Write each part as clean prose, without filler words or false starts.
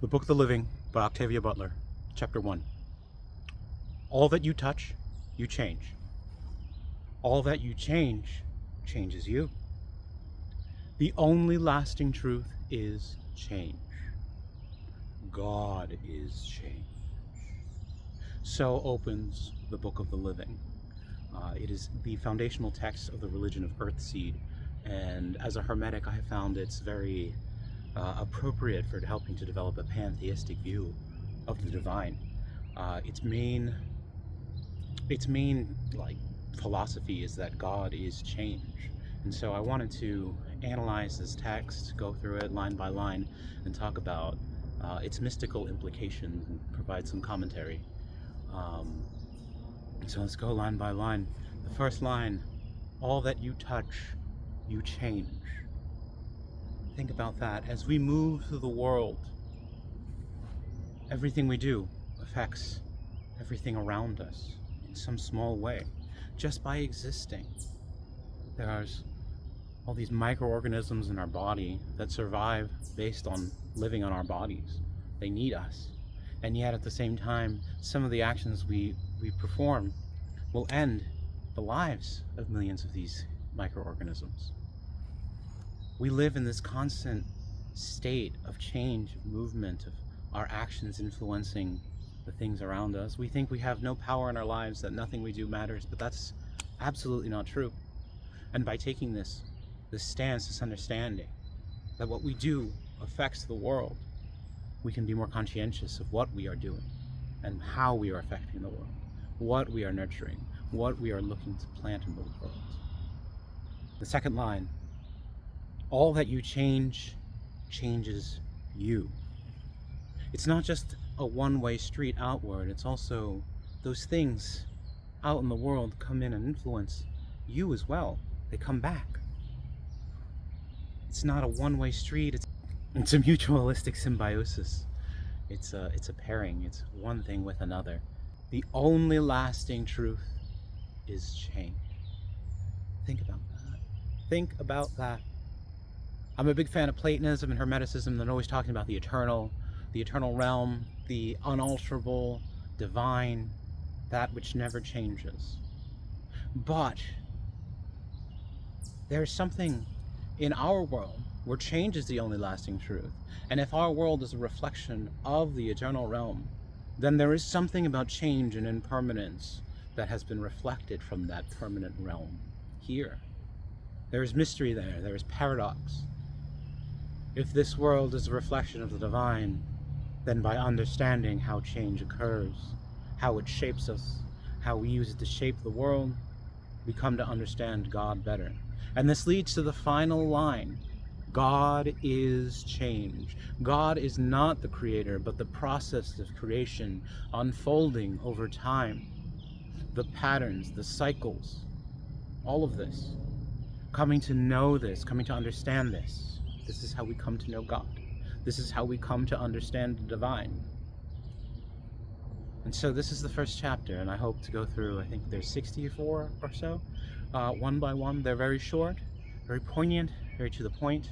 The Book of the Living by Octavia Butler, Chapter 1. All that you touch, you change. All that you change, changes you. The only lasting truth is change. God is change. So opens the Book of the Living. It is the foundational text of the religion of Earthseed, and as a Hermetic I have found it's very appropriate for helping to develop a pantheistic view of the divine. Its main philosophy is that God is change, and so I wanted to analyze this text, go through it line by line, and talk about its mystical implications and provide some commentary. So let's go line by line. The first line: all that you touch, you change. Think about that. As we move through the world, everything we do affects everything around us in some small way, just by existing. There's all these microorganisms in our body that survive based on living on our bodies. They need us. And yet at the same time, some of the actions we perform will end the lives of millions of these microorganisms. We live in this constant state of change, of movement, of our actions influencing the things around us. We think we have no power in our lives, that nothing we do matters, but that's absolutely not true. And by taking this stance, this understanding that what we do affects the world, we can be more conscientious of what we are doing and how we are affecting the world, what we are nurturing, what we are looking to plant in the world. The second line: all that you change, changes you. It's not just a one-way street outward, it's also those things out in the world come in and influence you as well. They come back. It's not a one-way street, it's a mutualistic symbiosis. It's a pairing, it's one thing with another. The only lasting truth is change. Think about that. Think about that. I'm a big fan of Platonism and Hermeticism. They're always talking about the eternal realm, the unalterable, divine, that which never changes. But there's something in our world where change is the only lasting truth. And if our world is a reflection of the eternal realm, then there is something about change and impermanence that has been reflected from that permanent realm here. There is mystery there, there is paradox. If this world is a reflection of the divine, then by understanding how change occurs, how it shapes us, how we use it to shape the world, we come to understand God better. And this leads to the final line: God is change. God is not the creator, but the process of creation unfolding over time. The patterns, the cycles, all of this. Coming to know this, coming to understand this. This is how we come to know God. This is how we come to understand the divine. And so this is the first chapter, and I hope to go through, I think there's 64 or so, one by one. They're very short, very poignant, very to the point,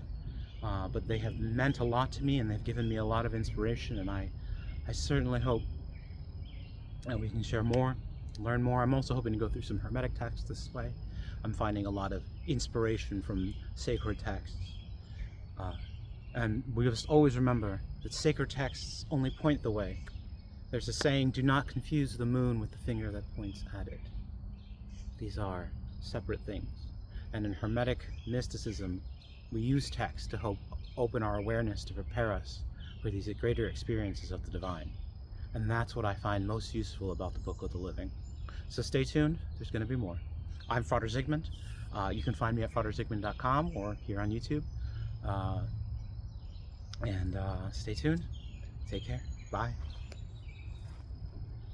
but they have meant a lot to me, and they've given me a lot of inspiration, and I certainly hope that we can share more, learn more. I'm also hoping to go through some Hermetic texts this way. I'm finding a lot of inspiration from sacred texts. And we must always remember that sacred texts only point the way. There's a saying: do not confuse the moon with the finger that points at it. These are separate things. And in Hermetic mysticism, we use text to help open our awareness, to prepare us for these greater experiences of the divine. And that's what I find most useful about the Book of the Living. So stay tuned, there's going to be more. I'm Frater Zygmunt. You can find me at fraterzygmunt.com or here on YouTube. And stay tuned. Take care. Bye.